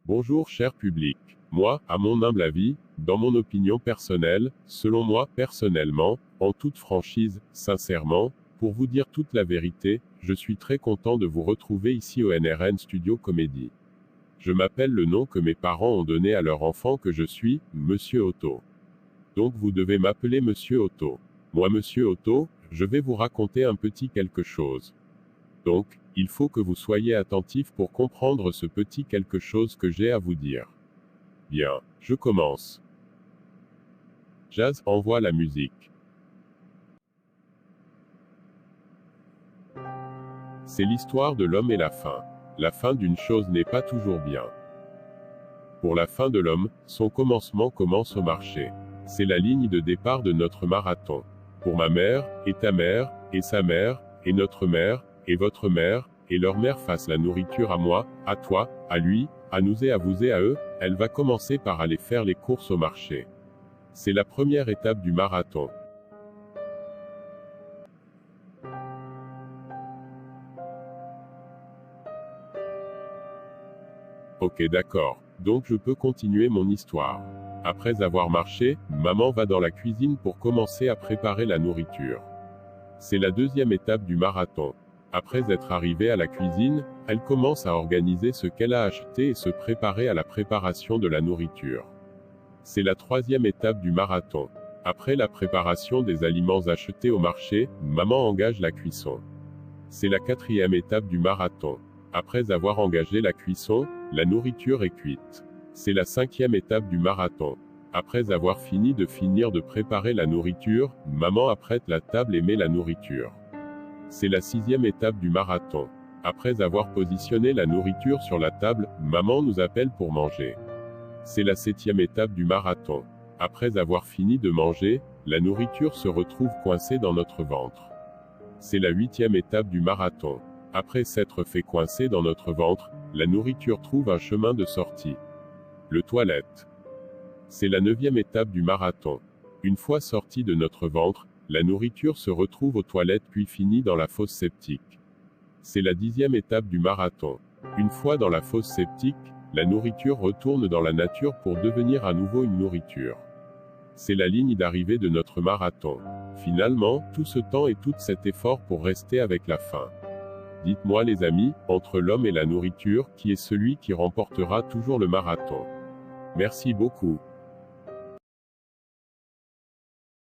Bonjour cher public. Moi, à mon humble avis, dans mon opinion personnelle, selon moi, personnellement, en toute franchise, sincèrement, pour vous dire toute la vérité, je suis très content de vous retrouver ici au NRN Studio Comédie. Je m'appelle le nom que mes parents ont donné à leur enfant que je suis, Monsieur Otto. Donc vous devez m'appeler Monsieur Otto. Moi Monsieur Otto, je vais vous raconter un petit quelque chose. Donc, il faut que vous soyez attentifs pour comprendre ce petit quelque chose que j'ai à vous dire. Bien, je commence. Jazz, envoie la musique. C'est l'histoire de l'homme et la fin. La fin d'une chose n'est pas toujours bien. Pour la fin de l'homme, son commencement commence au marché. C'est la ligne de départ de notre marathon. Pour ma mère, et ta mère, et sa mère, et notre mère, et votre mère, et leur mère fasse la nourriture à moi, à toi, à lui, à nous et à vous et à eux, elle va commencer par aller faire les courses au marché. C'est la première étape du marathon. Ok d'accord, donc je peux continuer mon histoire. Après avoir marché, maman va dans la cuisine pour commencer à préparer la nourriture. C'est la deuxième étape du marathon. Après être arrivée à la cuisine, elle commence à organiser ce qu'elle a acheté et se préparer à la préparation de la nourriture. C'est la troisième étape du marathon. Après la préparation des aliments achetés au marché, maman engage la cuisson. C'est la quatrième étape du marathon. Après avoir engagé la cuisson, la nourriture est cuite. C'est la cinquième étape du marathon. Après avoir fini de préparer la nourriture, maman apprête la table et met la nourriture. C'est la sixième étape du marathon. Après avoir positionné la nourriture sur la table, maman nous appelle pour manger. C'est la septième étape du marathon. Après avoir fini de manger, la nourriture se retrouve coincée dans notre ventre. C'est la huitième étape du marathon. Après s'être fait coincer dans notre ventre, la nourriture trouve un chemin de sortie. Le toilette. C'est la neuvième étape du marathon. Une fois sortie de notre ventre, la nourriture se retrouve aux toilettes puis finit dans la fosse septique. C'est la dixième étape du marathon. Une fois dans la fosse septique, la nourriture retourne dans la nature pour devenir à nouveau une nourriture. C'est la ligne d'arrivée de notre marathon. Finalement, tout ce temps et tout cet effort pour rester avec la faim. Dites-moi les amis, entre l'homme et la nourriture, qui est celui qui remportera toujours le marathon? Merci beaucoup.